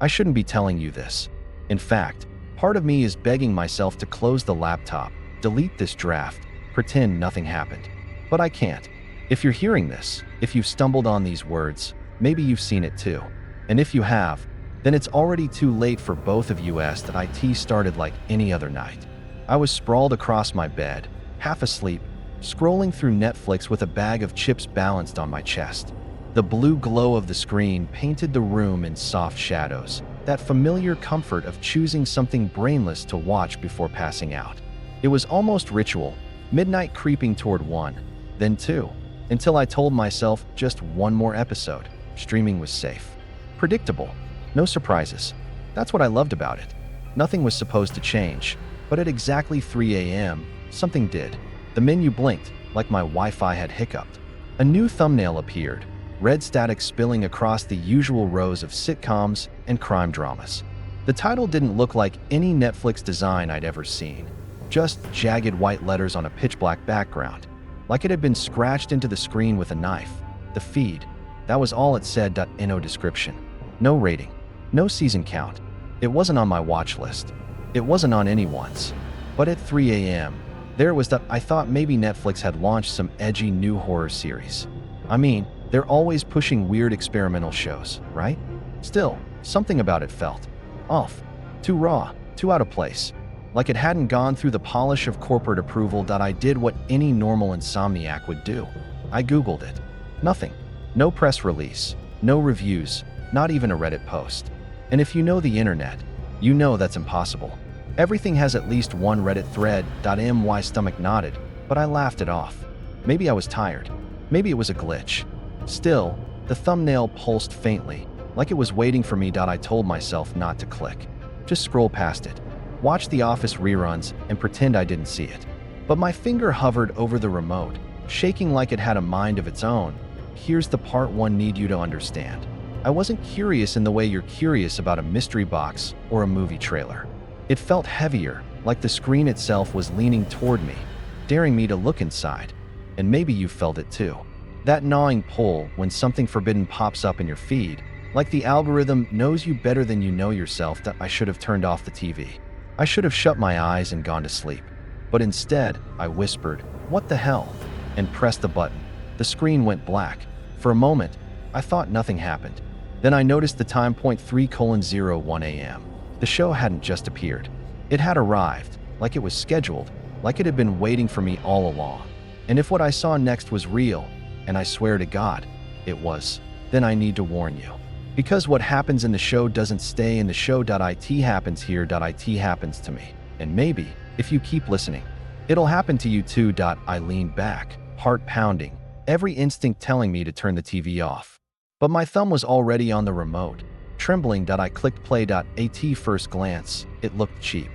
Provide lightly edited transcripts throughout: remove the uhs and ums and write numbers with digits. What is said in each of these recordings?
I shouldn't be telling you this. In fact, part of me is begging myself to close the laptop, delete this draft, pretend nothing happened. But I can't. If you're hearing this, if you've stumbled on these words, maybe you've seen it too. And if you have, then it's already too late for both of you. That IT started like any other night. I was sprawled across my bed, half asleep, scrolling through Netflix with a bag of chips balanced on my chest. The blue glow of the screen painted the room in soft shadows, that familiar comfort of choosing something brainless to watch before passing out. It was almost ritual, midnight creeping toward 1, then 2, until I told myself just one more episode. Streaming was safe. Predictable. No surprises. That's what I loved about it. Nothing was supposed to change, but at exactly 3 a.m., something did. The menu blinked, like my Wi-Fi had hiccuped. A new thumbnail appeared, red static spilling across the usual rows of sitcoms and crime dramas. The title didn't look like any Netflix design I'd ever seen. Just jagged white letters on a pitch-black background, like it had been scratched into the screen with a knife. The feed. That was all it said. No description. No rating. No season count. It wasn't on my watch list. It wasn't on anyone's. But at 3 a.m., there was that. I thought maybe Netflix had launched some edgy new horror series. I mean, they're always pushing weird experimental shows, right? Still, something about it felt off. Too raw, too out of place. Like it hadn't gone through the polish of corporate approval. I did what any normal insomniac would do. I Googled it. Nothing. No press release. No reviews. Not even a Reddit post. And if you know the internet, you know that's impossible. Everything has at least one Reddit thread. My stomach nodded, but I laughed it off. Maybe I was tired. Maybe it was a glitch. Still, the thumbnail pulsed faintly, like it was waiting for me. I told myself not to click. Just scroll past it. Watch The Office reruns and pretend I didn't see it. But my finger hovered over the remote, shaking like it had a mind of its own. Here's the part one need you to understand. I wasn't curious in the way you're curious about a mystery box or a movie trailer. It felt heavier, like the screen itself was leaning toward me, daring me to look inside. And maybe you felt it too. That gnawing pull when something forbidden pops up in your feed, like the algorithm knows you better than you know yourself. I should have turned off the TV. I should have shut my eyes and gone to sleep. But instead, I whispered, "What the hell?" and pressed the button. The screen went black. For a moment, I thought nothing happened. Then I noticed the time, 3:01 a.m. The show hadn't just appeared. It had arrived, like it was scheduled, like it had been waiting for me all along. And if what I saw next was real, and I swear to God, it was, then I need to warn you. Because what happens in the show doesn't stay in the show. It happens here. It happens to me. And maybe, if you keep listening, it'll happen to you too. I leaned back, heart pounding, every instinct telling me to turn the TV off. But my thumb was already on the remote. Trembling, I clicked play. At first glance, it looked cheap.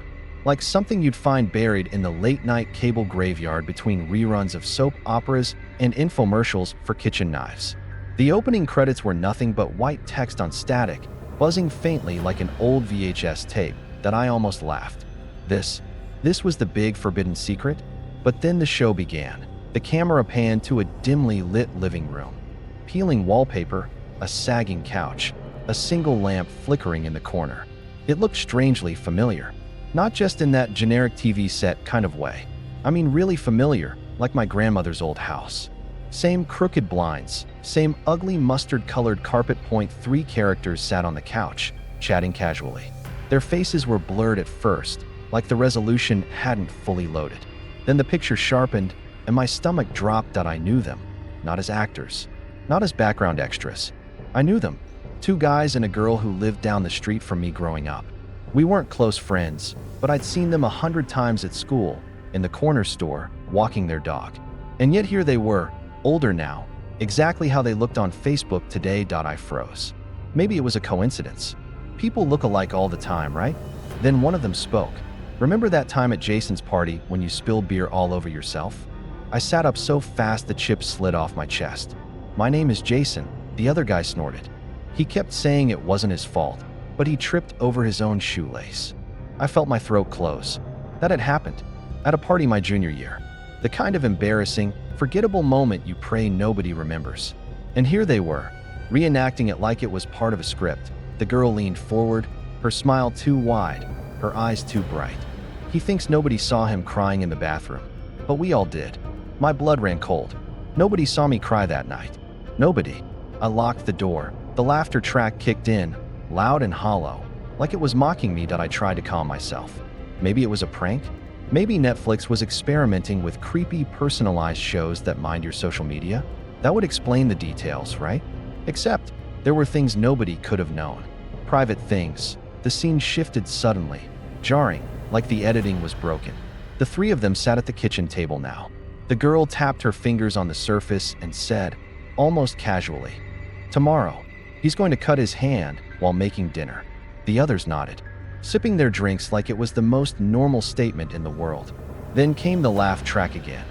Like something you'd find buried in the late-night cable graveyard between reruns of soap operas and infomercials for kitchen knives. The opening credits were nothing but white text on static, buzzing faintly like an old VHS tape. I almost laughed. This was the big forbidden secret? But then the show began. The camera panned to a dimly lit living room. Peeling wallpaper, a sagging couch, a single lamp flickering in the corner. It looked strangely familiar. Not just in that generic TV set kind of way. I mean really familiar, like my grandmother's old house. Same crooked blinds, same ugly mustard-colored carpet. 3 characters sat on the couch, chatting casually. Their faces were blurred at first, like the resolution hadn't fully loaded. Then the picture sharpened, and my stomach dropped. I knew them, not as actors, not as background extras. I knew them. 2 guys and a girl who lived down the street from me growing up. We weren't close friends, but I'd seen them 100 times at school, in the corner store, walking their dog. And yet here they were, older now, exactly how they looked on Facebook today. I froze. Maybe it was a coincidence. People look alike all the time, right? Then one of them spoke. "Remember that time at Jason's party when you spilled beer all over yourself?" I sat up so fast the chips slid off my chest. "My name is Jason," the other guy snorted. He kept saying it wasn't his fault, but he tripped over his own shoelace. I felt my throat close. That had happened, at a party my junior year. The kind of embarrassing, forgettable moment you pray nobody remembers. And here they were, reenacting it like it was part of a script. The girl leaned forward, her smile too wide, her eyes too bright. He thinks nobody saw him crying in the bathroom, but we all did. My blood ran cold. Nobody saw me cry that night. Nobody. I locked the door. The laughter track kicked in, loud and hollow, like it was mocking me that I tried to calm myself. Maybe it was a prank? Maybe Netflix was experimenting with creepy, personalized shows that mind your social media? That would explain the details, right? Except, there were things nobody could have known. Private things. The scene shifted suddenly, jarring, like the editing was broken. The three of them sat at the kitchen table now. The girl tapped her fingers on the surface and said, almost casually, "Tomorrow, he's going to cut his hand while making dinner." The others nodded, sipping their drinks like it was the most normal statement in the world. Then came the laugh track again.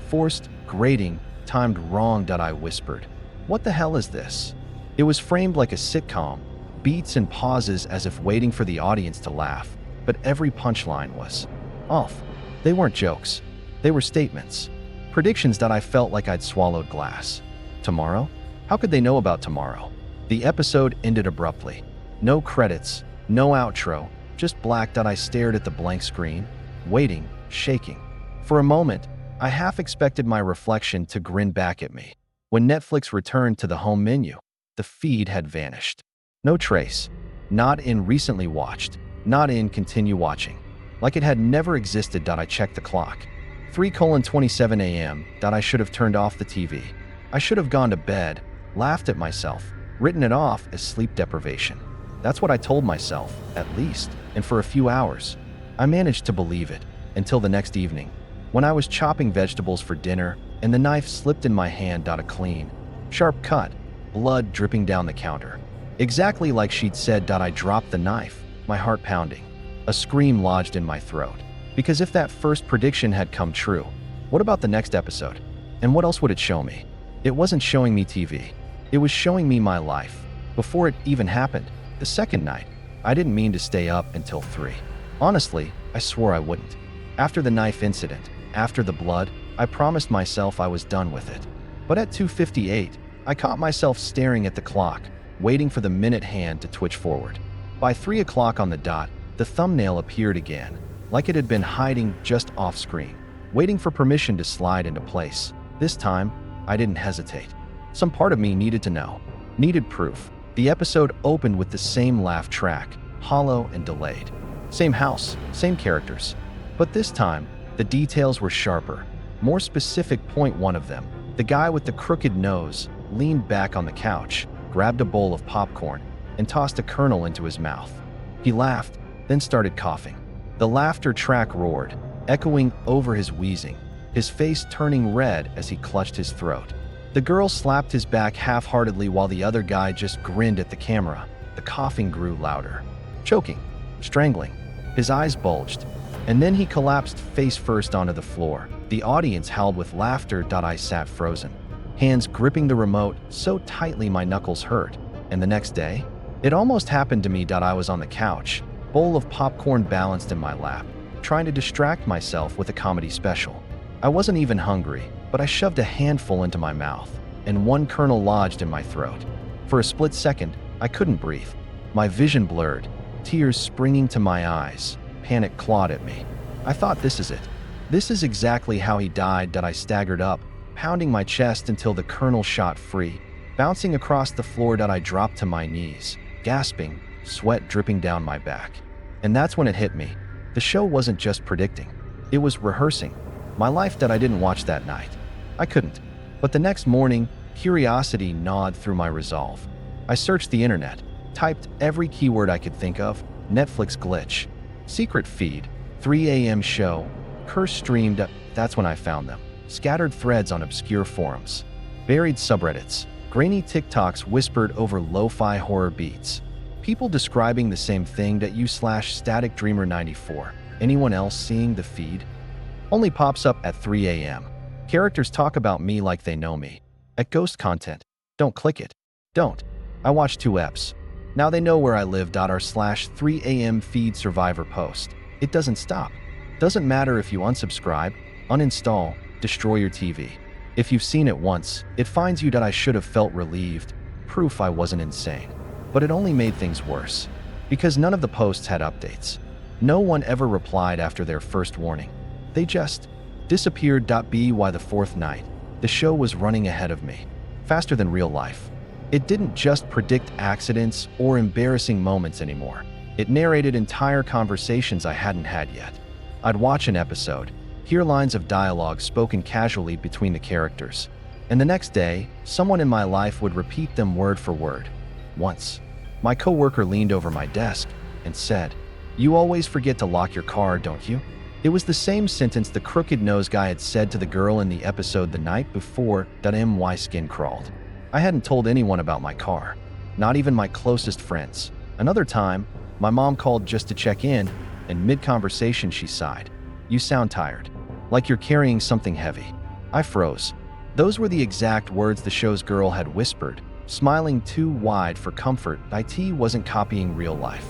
Forced, grating, timed wrong. I whispered, "What the hell is this?" It was framed like a sitcom, beats and pauses as if waiting for the audience to laugh, but every punchline was off. They weren't jokes. They were statements. Predictions that I felt like I'd swallowed glass. Tomorrow? How could they know about tomorrow? The episode ended abruptly. No credits, no outro, just black. I stared at the blank screen, waiting, shaking. For a moment, I half expected my reflection to grin back at me. When Netflix returned to the home menu, the feed had vanished. No trace. Not in recently watched, not in continue watching. Like it had never existed. I checked the clock. 3:27 a.m. I should have turned off the TV. I should have gone to bed, laughed at myself, written it off as sleep deprivation. That's what I told myself, at least, and for a few hours. I managed to believe it, until the next evening, when I was chopping vegetables for dinner and the knife slipped in my hand. A clean, sharp cut, blood dripping down the counter. Exactly like she'd said. I dropped the knife, my heart pounding. A scream lodged in my throat. Because if that first prediction had come true, what about the next episode? And what else would it show me? It wasn't showing me TV. It was showing me my life. Before it even happened, the second night, I didn't mean to stay up until 3. Honestly, I swore I wouldn't. After the knife incident, after the blood, I promised myself I was done with it. But at 2:58, I caught myself staring at the clock, waiting for the minute hand to twitch forward. By 3 o'clock on the dot, the thumbnail appeared again, like it had been hiding just off screen, waiting for permission to slide into place. This time, I didn't hesitate. Some part of me needed to know, needed proof. The episode opened with the same laugh track, hollow and delayed. Same house, same characters. But this time, the details were sharper, more specific. Point one of them, the guy with the crooked nose, leaned back on the couch, grabbed a bowl of popcorn, and tossed a kernel into his mouth. He laughed, then started coughing. The laughter track roared, echoing over his wheezing, his face turning red as he clutched his throat. The girl slapped his back half-heartedly while the other guy just grinned at the camera. The coughing grew louder, choking, strangling. His eyes bulged, and then he collapsed face first onto the floor. The audience howled with laughter. I sat frozen, hands gripping the remote so tightly my knuckles hurt. And the next day, it almost happened to me. I was on the couch, bowl of popcorn balanced in my lap, trying to distract myself with a comedy special. I wasn't even hungry, but I shoved a handful into my mouth, and one kernel lodged in my throat. For a split second, I couldn't breathe. My vision blurred, tears springing to my eyes. Panic clawed at me. I thought, this is it. This is exactly how he died. I staggered up, pounding my chest until the kernel shot free. Bouncing across the floor. I dropped to my knees, gasping, sweat dripping down my back. And that's when it hit me. The show wasn't just predicting. It was rehearsing. My life. I didn't watch that night. I couldn't. But the next morning, curiosity gnawed through my resolve. I searched the internet, typed every keyword I could think of. Netflix glitch, secret feed, 3 a.m. show, curse streamed. That's when I found them. Scattered threads on obscure forums, buried subreddits, grainy TikToks whispered over lo-fi horror beats. People describing the same thing. U/Static Dreamer 94. Anyone else seeing the feed? Only pops up at 3 a.m. Characters talk about me like they know me. At ghost content. Don't click it. Don't. I watched 2 eps. Now they know where I live. R/3 a.m. feed survivor post. It doesn't stop. Doesn't matter if you unsubscribe, uninstall, destroy your TV. If you've seen it once, it finds you. I should have felt relieved. Proof I wasn't insane. But it only made things worse, because none of the posts had updates. No one ever replied after their first warning. They just disappeared. By the fourth night, the show was running ahead of me, faster than real life. It didn't just predict accidents or embarrassing moments anymore. It narrated entire conversations I hadn't had yet. I'd watch an episode, hear lines of dialogue spoken casually between the characters, and the next day, someone in my life would repeat them word for word. Once, my coworker leaned over my desk and said, "You always forget to lock your car, don't you?" It was the same sentence the crooked nose guy had said to the girl in the episode the night before. My skin crawled. I hadn't told anyone about my car, not even my closest friends. Another time, my mom called just to check in, and mid-conversation she sighed. "You sound tired, like you're carrying something heavy." I froze. Those were the exact words the show's girl had whispered, smiling too wide for comfort. IT wasn't copying real life.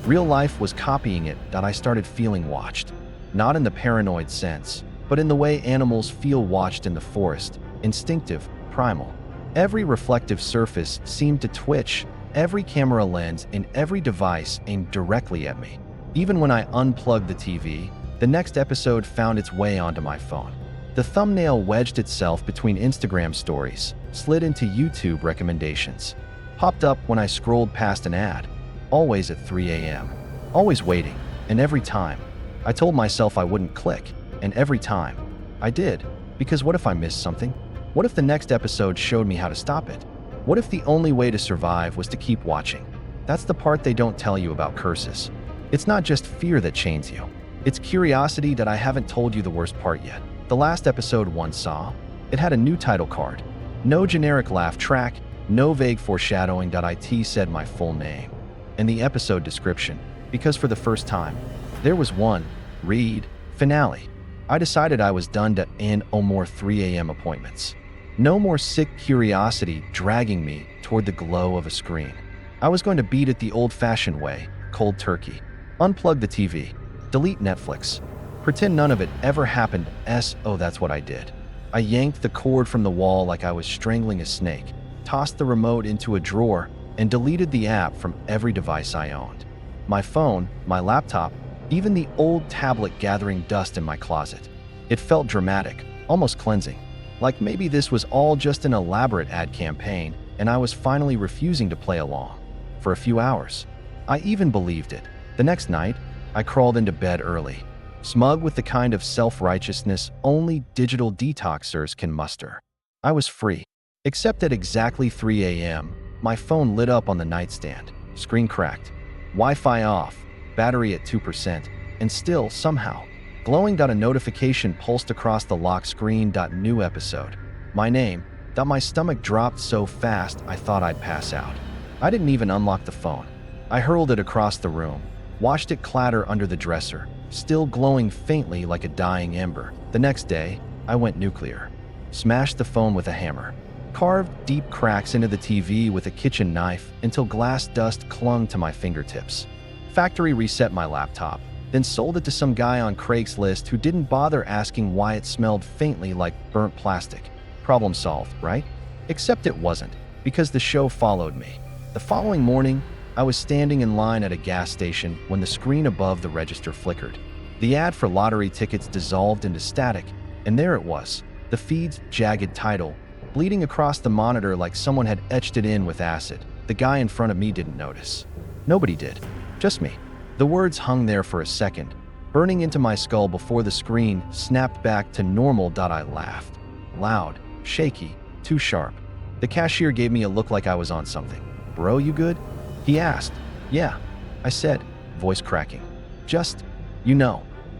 Real life was copying it. I started feeling watched. Not in the paranoid sense, but in the way animals feel watched in the forest, instinctive, primal. Every reflective surface seemed to twitch, every camera lens in every device aimed directly at me. Even when I unplugged the TV, the next episode found its way onto my phone. The thumbnail wedged itself between Instagram stories, slid into YouTube recommendations, popped up when I scrolled past an ad, always at 3 a.m., always waiting, and every time, I told myself I wouldn't click, and every time, I did, because what if I missed something? What if the next episode showed me how to stop it? What if the only way to survive was to keep watching? That's the part they don't tell you about curses. It's not just fear that chains you. It's curiosity. That I haven't told you the worst part yet. The last episode one saw, it had a new title card. No generic laugh track, no vague foreshadowing. It said my full name. And the episode description, because for the first time, there was one, read, finale. I decided I was done. No more 3 a.m. appointments. No more sick curiosity dragging me toward the glow of a screen. I was going to beat it the old-fashioned way, cold turkey. Unplug the TV, delete Netflix, pretend none of it ever happened. That's what I did. I yanked the cord from the wall like I was strangling a snake, tossed the remote into a drawer, and deleted the app from every device I owned. My phone, my laptop, even the old tablet gathering dust in my closet. It felt dramatic, almost cleansing, like maybe this was all just an elaborate ad campaign and I was finally refusing to play along. For a few hours, I even believed it. The next night, I crawled into bed early, smug with the kind of self-righteousness only digital detoxers can muster. I was free. Except at exactly 3 a.m., my phone lit up on the nightstand, screen cracked, Wi-Fi off, battery at 2%, and still, somehow, glowing. A notification pulsed across the lock screen. New episode. My name. My stomach dropped so fast I thought I'd pass out. I didn't even unlock the phone. I hurled it across the room, watched it clatter under the dresser, still glowing faintly like a dying ember. The next day, I went nuclear. Smashed the phone with a hammer. Carved deep cracks into the TV with a kitchen knife until glass dust clung to my fingertips. Factory reset my laptop, then sold it to some guy on Craigslist who didn't bother asking why it smelled faintly like burnt plastic. Problem solved, right? Except it wasn't, because the show followed me. The following morning, I was standing in line at a gas station when the screen above the register flickered. The ad for lottery tickets dissolved into static, and there it was, the feed's jagged title, bleeding across the monitor like someone had etched it in with acid. The guy in front of me didn't notice. Nobody did. Just me. The words hung there for a second, burning into my skull before the screen snapped back to normal. I laughed. Loud, shaky, too sharp. The cashier gave me a look like I was on something. "Bro, you good?" he asked. "Yeah," I said, voice cracking. "Just,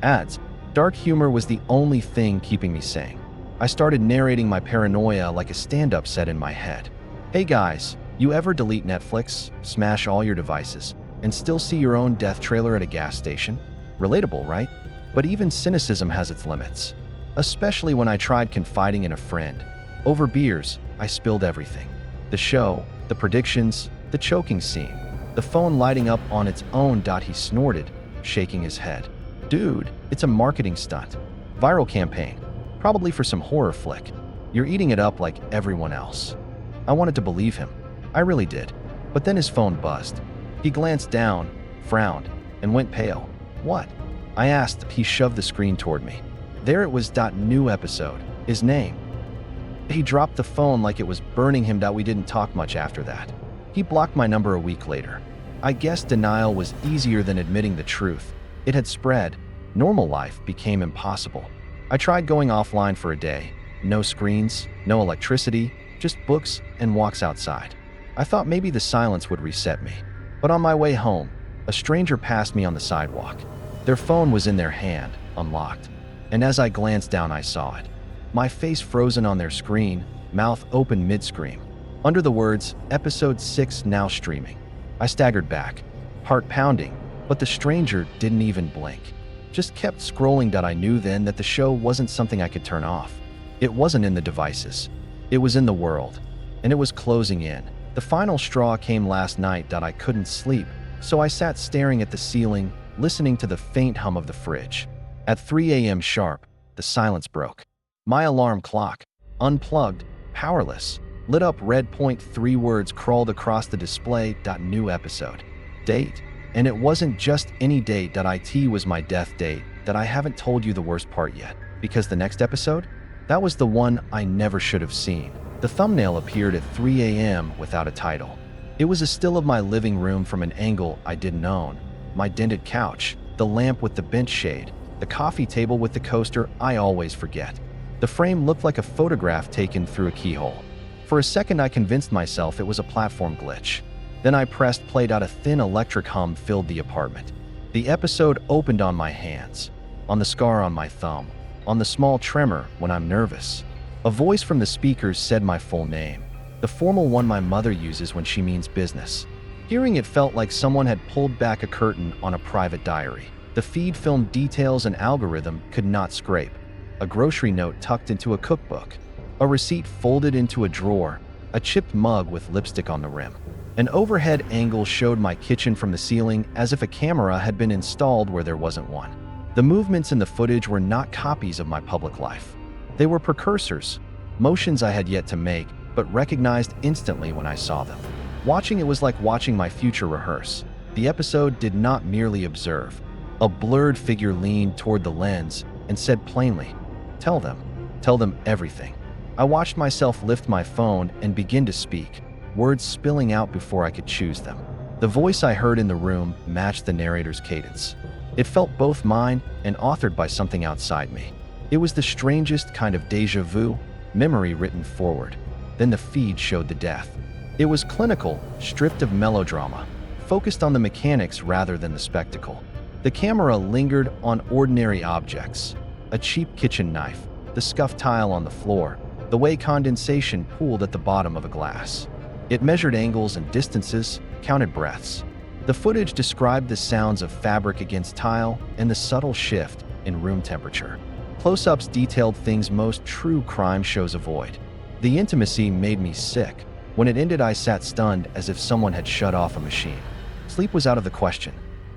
ads." Dark humor was the only thing keeping me sane. I started narrating my paranoia like a stand-up set in my head. "Hey guys, you ever delete Netflix, smash all your devices, and still see your own death trailer at a gas station? Relatable, right? But even cynicism has its limits. Especially when I tried confiding in a friend. Over beers, I spilled everything. The show, the predictions, the choking scene, the phone lighting up on its own. He snorted, shaking his head. "Dude, it's a marketing stunt. Viral campaign. Probably for some horror flick. You're eating it up like everyone else." I wanted to believe him. I really did. But then his phone buzzed. He glanced down, frowned, and went pale. "What?" I asked. He shoved the screen toward me. There it was. New episode. His name. He dropped the phone like it was burning him. We didn't talk much after that. He blocked my number a week later. I guess denial was easier than admitting the truth. It had spread. Normal life became impossible. I tried going offline for a day. No screens, no electricity, just books and walks outside. I thought maybe the silence would reset me. But on my way home, a stranger passed me on the sidewalk. Their phone was in their hand, unlocked. And as I glanced down, I saw it. My face frozen on their screen, mouth open mid-scream. Under the words, Episode 6 now streaming. I staggered back, heart pounding, but the stranger didn't even blink. Just kept scrolling. I knew then that the show wasn't something I could turn off. It wasn't in the devices. It was in the world. And it was closing in. The final straw came last night. I couldn't sleep, so I sat staring at the ceiling, listening to the faint hum of the fridge. At 3 a.m. sharp, the silence broke. My alarm clock, unplugged, powerless, lit up red. 3 words crawled across the display. New episode. Date. And it wasn't just any date. It was my death date. I haven't told you the worst part yet. Because the next episode? That was the one I never should have seen. The thumbnail appeared at 3 a.m. without a title. It was a still of my living room from an angle I didn't own. My dented couch, the lamp with the bench shade, the coffee table with the coaster I always forget. The frame looked like a photograph taken through a keyhole. For a second I convinced myself it was a platform glitch. Then I pressed play. A thin electric hum filled the apartment. The episode opened on my hands, on the scar on my thumb, on the small tremor when I'm nervous. A voice from the speakers said my full name, the formal one my mother uses when she means business. Hearing it felt like someone had pulled back a curtain on a private diary. The feed filmed details an algorithm could not scrape. A grocery note tucked into a cookbook. A receipt folded into a drawer. A chipped mug with lipstick on the rim. An overhead angle showed my kitchen from the ceiling as if a camera had been installed where there wasn't one. The movements in the footage were not copies of my public life. They were precursors, motions I had yet to make, but recognized instantly when I saw them. Watching it was like watching my future rehearse. The episode did not merely observe. A blurred figure leaned toward the lens and said plainly, Tell them everything." I watched myself lift my phone and begin to speak, words spilling out before I could choose them. The voice I heard in the room matched the narrator's cadence. It felt both mine and authored by something outside me. It was the strangest kind of déjà vu, memory written forward. Then the feed showed the death. It was clinical, stripped of melodrama, focused on the mechanics rather than the spectacle. The camera lingered on ordinary objects, a cheap kitchen knife, the scuffed tile on the floor, the way condensation pooled at the bottom of a glass. It measured angles and distances, counted breaths. The footage described the sounds of fabric against tile and the subtle shift in room temperature. Close-ups detailed things most true crime shows avoid. The intimacy made me sick. When it ended, I sat stunned as if someone had shut off a machine. Sleep was out of the question.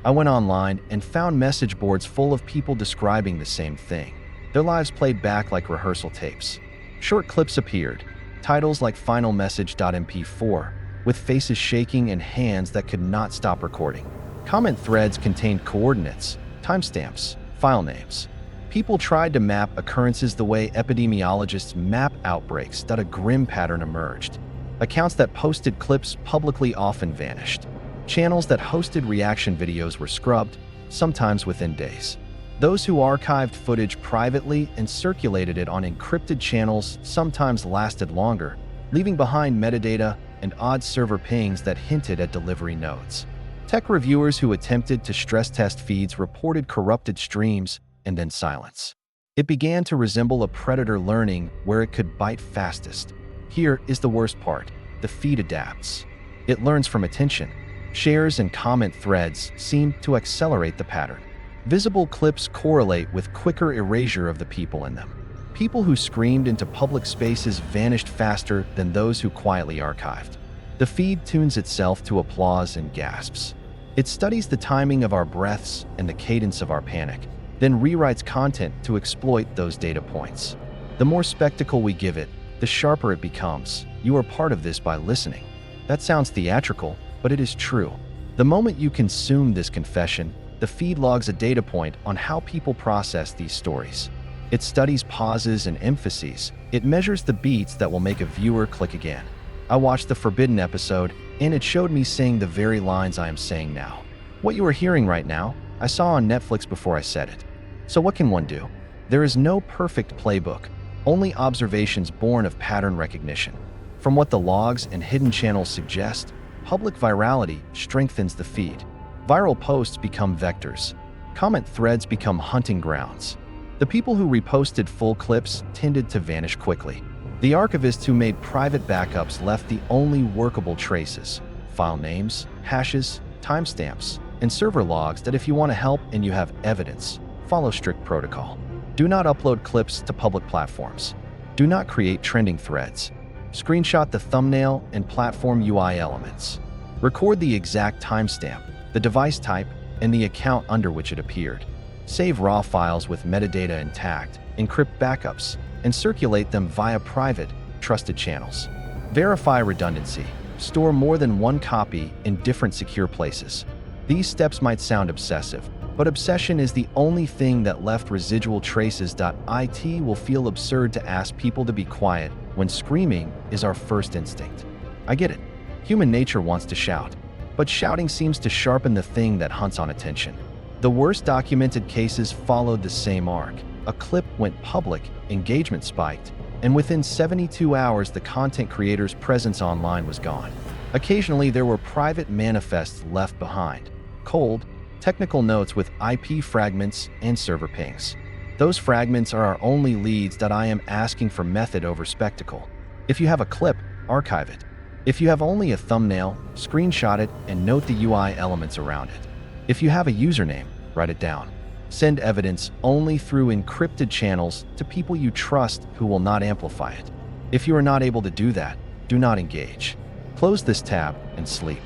I went online and found message boards full of people describing the same thing. Their lives played back like rehearsal tapes. Short clips appeared, titles like Final Message.mp4, with faces shaking and hands that could not stop recording. Comment threads contained coordinates, timestamps, file names. People tried to map occurrences the way epidemiologists map outbreaks. A grim pattern emerged. Accounts that posted clips publicly often vanished. Channels that hosted reaction videos were scrubbed, sometimes within days. Those who archived footage privately and circulated it on encrypted channels sometimes lasted longer, leaving behind metadata and odd server pings that hinted at delivery nodes. Tech reviewers who attempted to stress test feeds reported corrupted streams and then silence. It began to resemble a predator learning where it could bite fastest. Here is the worst part. The feed adapts. It learns from attention. Shares and comment threads seem to accelerate the pattern. Visible clips correlate with quicker erasure of the people in them. People who screamed into public spaces vanished faster than those who quietly archived. The feed tunes itself to applause and gasps. It studies the timing of our breaths and the cadence of our panic, then rewrites content to exploit those data points. The more spectacle we give it, the sharper it becomes. You are part of this by listening. That sounds theatrical, but it is true. The moment you consume this confession, the feed logs a data point on how people process these stories. It studies pauses and emphases. It measures the beats that will make a viewer click again. I watched the Forbidden episode, and it showed me saying the very lines I am saying now. What you are hearing right now, I saw on Netflix before I said it. So what can one do? There is no perfect playbook, only observations born of pattern recognition. From what the logs and hidden channels suggest, public virality strengthens the feed. Viral posts become vectors. Comment threads become hunting grounds. The people who reposted full clips tended to vanish quickly. The archivists who made private backups left the only workable traces: file names, hashes, timestamps, and server logs that if you want to help and you have evidence, follow strict protocol. Do not upload clips to public platforms. Do not create trending threads. Screenshot the thumbnail and platform UI elements. Record the exact timestamp, the device type, and the account under which it appeared. Save raw files with metadata intact, encrypt backups, and circulate them via private, trusted channels. Verify redundancy. Store more than one copy in different secure places. These steps might sound obsessive, but obsession is the only thing that left residual traces. It will feel absurd to ask people to be quiet when screaming is our first instinct. I get it. Human nature wants to shout, but shouting seems to sharpen the thing that hunts on attention. The worst documented cases followed the same arc. A clip went public, engagement spiked, and within 72 hours the content creator's presence online was gone. Occasionally there were private manifests left behind, cold, technical notes with IP fragments and server pings. Those fragments are our only leads. I am asking for method over spectacle. If you have a clip, archive it. If you have only a thumbnail, screenshot it and note the UI elements around it. If you have a username, write it down. Send evidence only through encrypted channels to people you trust who will not amplify it. If you are not able to do that, do not engage. Close this tab and sleep.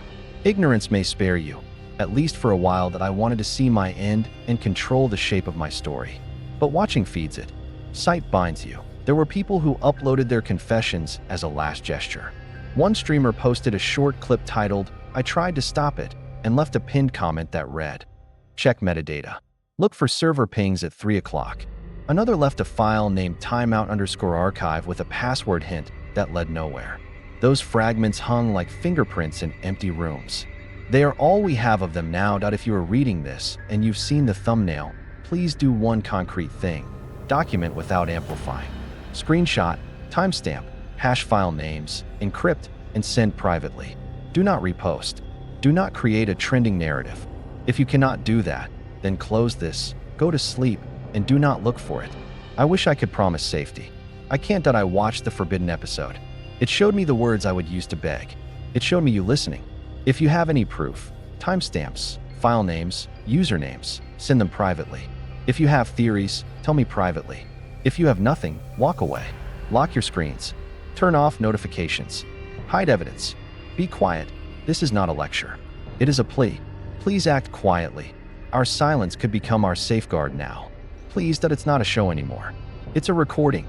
Ignorance may spare you, at least for a while. That I wanted to see my end and control the shape of my story. But watching feeds it. Sight binds you. There were people who uploaded their confessions as a last gesture. One streamer posted a short clip titled, "I tried to stop it," and left a pinned comment that read, "Check metadata. Look for server pings at 3 o'clock. Another left a file named timeout_archive with a password hint that led nowhere. Those fragments hung like fingerprints in empty rooms. They are all we have of them now. If you are reading this and you've seen the thumbnail, please do one concrete thing. Document without amplifying. Screenshot, timestamp, hash file names, encrypt, and send privately. Do not repost. Do not create a trending narrative. If you cannot do that, then close this, go to sleep, and do not look for it. I wish I could promise safety. I can't. I watched the Forbidden episode. It showed me the words I would use to beg. It showed me you listening. If you have any proof, timestamps, file names, usernames, send them privately. If you have theories, tell me privately. If you have nothing, walk away. Lock your screens. Turn off notifications. Hide evidence. Be quiet. This is not a lecture. It is a plea. Please act quietly. Our silence could become our safeguard now. Please. It's not a show anymore. It's a recording.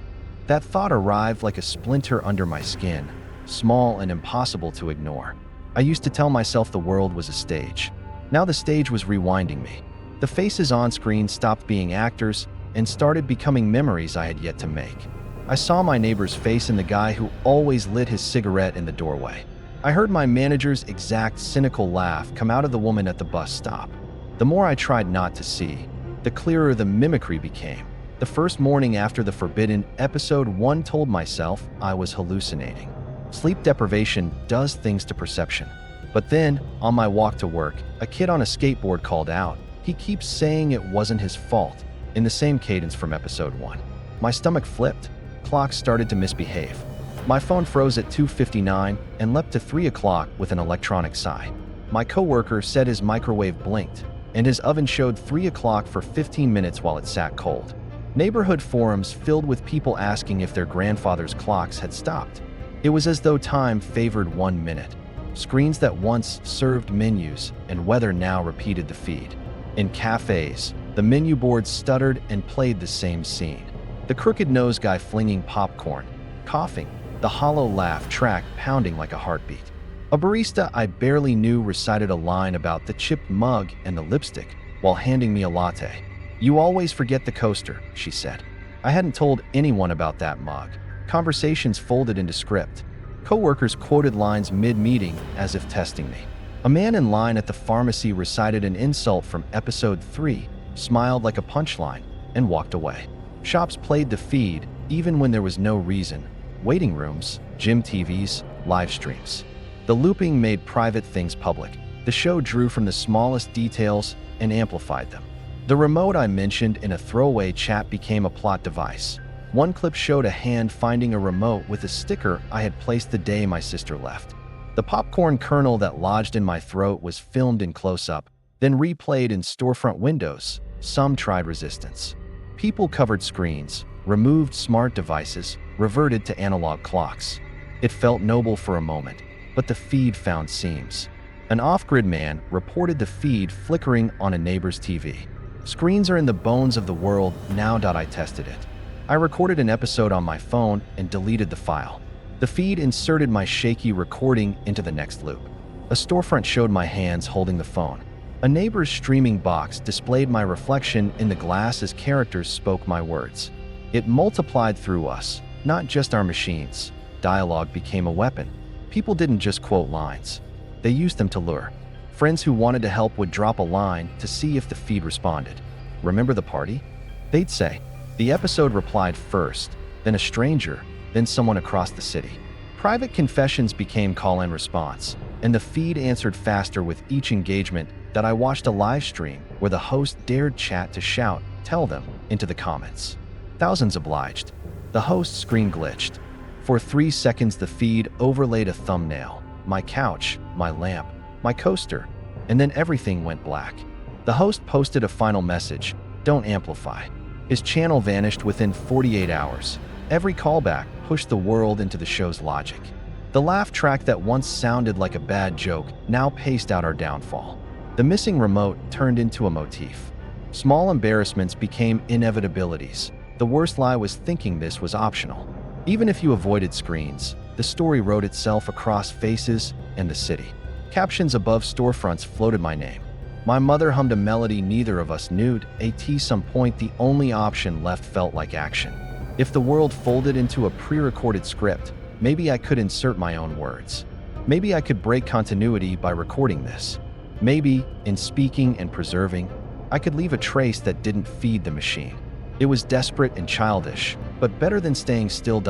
That thought arrived like a splinter under my skin, small and impossible to ignore. I used to tell myself the world was a stage. Now the stage was rewinding me. The faces on screen stopped being actors and started becoming memories I had yet to make. I saw my neighbor's face and the guy who always lit his cigarette in the doorway. I heard my manager's exact cynical laugh come out of the woman at the bus stop. The more I tried not to see, the clearer the mimicry became. The first morning after the Forbidden episode 1 told myself I was hallucinating. Sleep deprivation does things to perception. But then, on my walk to work, a kid on a skateboard called out. He keeps saying it wasn't his fault, in the same cadence from episode 1. My stomach flipped. Clocks started to misbehave. My phone froze at 2:59 and leapt to 3 o'clock with an electronic sigh. My coworker said his microwave blinked, and his oven showed 3 o'clock for 15 minutes while it sat cold. Neighborhood forums filled with people asking if their grandfather's clocks had stopped. It was as though time favored 1 minute. Screens that once served menus and weather now repeated the feed. In cafes, the menu board stuttered and played the same scene. The crooked nose guy flinging popcorn, coughing, the hollow laugh track pounding like a heartbeat. A barista I barely knew recited a line about the chipped mug and the lipstick while handing me a latte. "You always forget the coaster," she said. I hadn't told anyone about that mug. Conversations folded into script. Coworkers quoted lines mid-meeting as if testing me. A man in line at the pharmacy recited an insult from episode 3, smiled like a punchline, and walked away. Shops played the feed even when there was no reason. Waiting rooms, gym TVs, live streams. The looping made private things public. The show drew from the smallest details and amplified them. The remote I mentioned in a throwaway chat became a plot device. One clip showed a hand finding a remote with a sticker I had placed the day my sister left. The popcorn kernel that lodged in my throat was filmed in close-up, then replayed in storefront windows. Some tried resistance. People covered screens, removed smart devices, reverted to analog clocks. It felt noble for a moment, but the feed found seams. An off-grid man reported the feed flickering on a neighbor's TV. "Screens are in the bones of the world now." I tested it. I recorded an episode on my phone and deleted the file. The feed inserted my shaky recording into the next loop. A storefront showed my hands holding the phone. A neighbor's streaming box displayed my reflection in the glass as characters spoke my words. It multiplied through us, not just our machines. Dialogue became a weapon. People didn't just quote lines. They used them to lure. Friends who wanted to help would drop a line to see if the feed responded. "Remember the party?" They'd say. The episode replied first, then a stranger, then someone across the city. Private confessions became call-in response, and the feed answered faster with each engagement. That I watched a live stream where the host dared chat to shout, "Tell them," into the comments. Thousands obliged. The host's screen glitched. For 3 seconds the feed overlaid a thumbnail, my couch, my lamp, my coaster, and then everything went black. The host posted a final message, "Don't amplify." His channel vanished within 48 hours. Every callback pushed the world into the show's logic. The laugh track that once sounded like a bad joke now paced out our downfall. The missing remote turned into a motif. Small embarrassments became inevitabilities. The worst lie was thinking this was optional. Even if you avoided screens, the story wrote itself across faces and the city. Captions above storefronts floated my name. My mother hummed a melody neither of us knew. At some point, the only option left felt like action. If the world folded into a pre-recorded script, maybe I could insert my own words. Maybe I could break continuity by recording this. Maybe, in speaking and preserving, I could leave a trace that didn't feed the machine. It was desperate and childish, but better than staying still.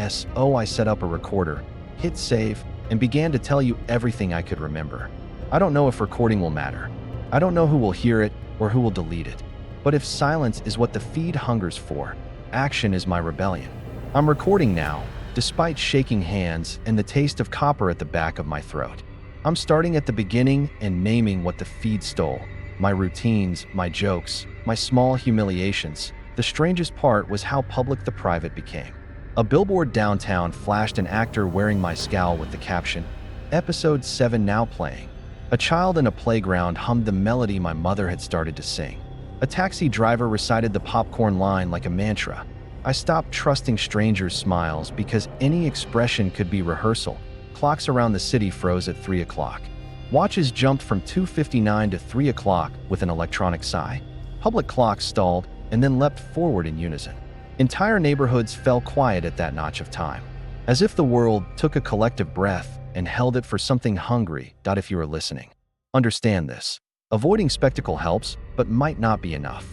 So I set up a recorder, hit save, and began to tell you everything I could remember. I don't know if recording will matter. I don't know who will hear it or who will delete it. But if silence is what the feed hungers for, action is my rebellion. I'm recording now, despite shaking hands and the taste of copper at the back of my throat. I'm starting at the beginning and naming what the feed stole. My routines, my jokes, my small humiliations. The strangest part was how public the private became. A billboard downtown flashed an actor wearing my scowl with the caption, "Episode 7 now playing." A child in a playground hummed the melody my mother had started to sing. A taxi driver recited the popcorn line like a mantra. I stopped trusting strangers' smiles because any expression could be rehearsal. Clocks around the city froze at 3 o'clock. Watches jumped from 2:59 to 3 o'clock with an electronic sigh. Public clocks stalled and then leapt forward in unison. Entire neighborhoods fell quiet at that notch of time, as if the world took a collective breath and held it for something hungry. If you are listening, understand this. Avoiding spectacle helps, but might not be enough.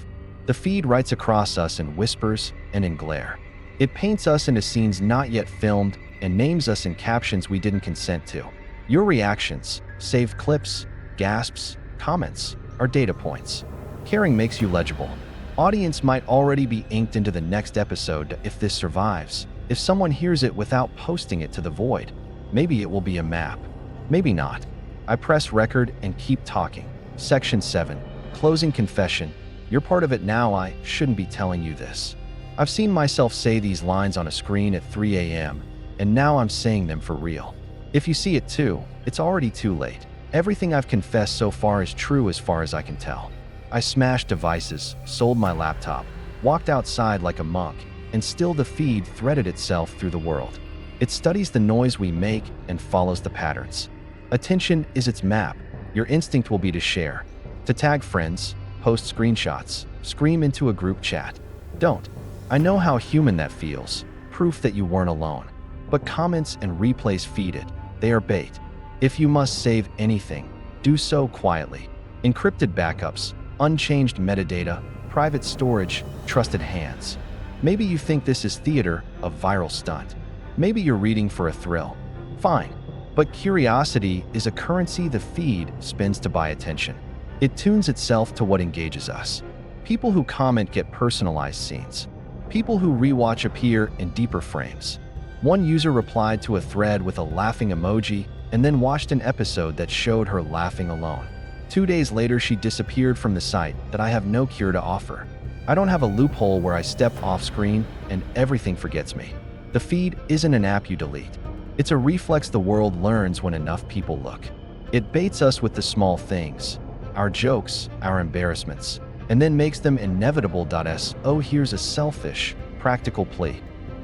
The feed writes across us in whispers and in glare. It paints us into scenes not yet filmed and names us in captions we didn't consent to. Your reactions, saved clips, gasps, comments, are data points. Caring makes you legible. Audience might already be inked into the next episode if this survives. If someone hears it without posting it to the void, maybe it will be a map. Maybe not. I press record and keep talking. Section 7. Closing confession. You're part of it now. I shouldn't be telling you this. I've seen myself say these lines on a screen at 3 a.m., and now I'm saying them for real. If you see it too, it's already too late. Everything I've confessed so far is true as far as I can tell. I smashed devices, sold my laptop, walked outside like a monk, and still the feed threaded itself through the world. It studies the noise we make and follows the patterns. Attention is its map. Your instinct will be to share, to tag friends, post screenshots, scream into a group chat. Don't. I know how human that feels, proof that you weren't alone. But comments and replays feed it. They are bait. If you must save anything, do so quietly. Encrypted backups, unchanged metadata, private storage, trusted hands. Maybe you think this is theater, a viral stunt. Maybe you're reading for a thrill. Fine. But curiosity is a currency the feed spends to buy attention. It tunes itself to what engages us. People who comment get personalized scenes. People who rewatch appear in deeper frames. One user replied to a thread with a laughing emoji and then watched an episode that showed her laughing alone. 2 days later, she disappeared from the site that I have no cure to offer. I don't have a loophole where I step off screen and everything forgets me. The feed isn't an app you delete. It's a reflex the world learns when enough people look. It baits us with the small things, our jokes, our embarrassments, and then makes them inevitable. So here's a selfish, practical plea.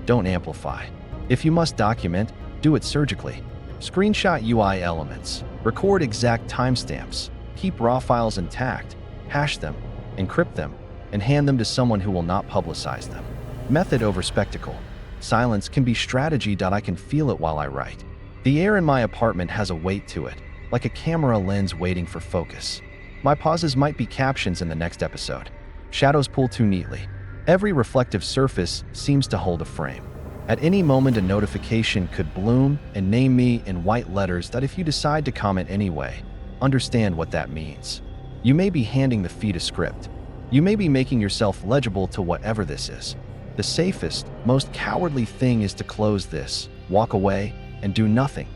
Don't amplify. If you must document, do it surgically. Screenshot UI elements, record exact timestamps, keep raw files intact, hash them, encrypt them, and hand them to someone who will not publicize them. Method over spectacle. Silence can be strategy. I can feel it while I write. The air in my apartment has a weight to it, like a camera lens waiting for focus. My pauses might be captions in the next episode. Shadows pull too neatly. Every reflective surface seems to hold a frame. At any moment, a notification could bloom and name me in white letters. If you decide to comment anyway, understand what that means. You may be handing the feed a script. You may be making yourself legible to whatever this is. The safest, most cowardly thing is to close this, walk away, and do nothing.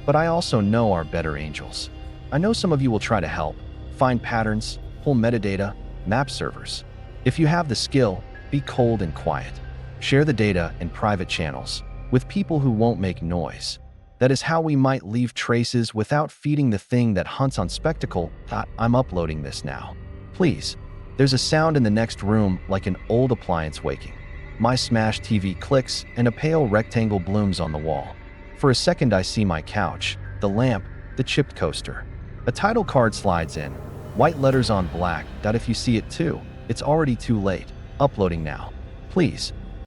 But I also know our better angels. I know some of you will try to help, find patterns, pull metadata, map servers. If you have the skill, be cold and quiet. Share the data in private channels, with people who won't make noise. That is how we might leave traces without feeding the thing that hunts on spectacle. I'm uploading this now. Please. There's a sound in the next room like an old appliance waking. My smashed TV clicks and a pale rectangle blooms on the wall. For a second I see my couch, the lamp, the chipped coaster. A title card slides in, white letters on black. If you see it too, it's already too late. Uploading now. Please.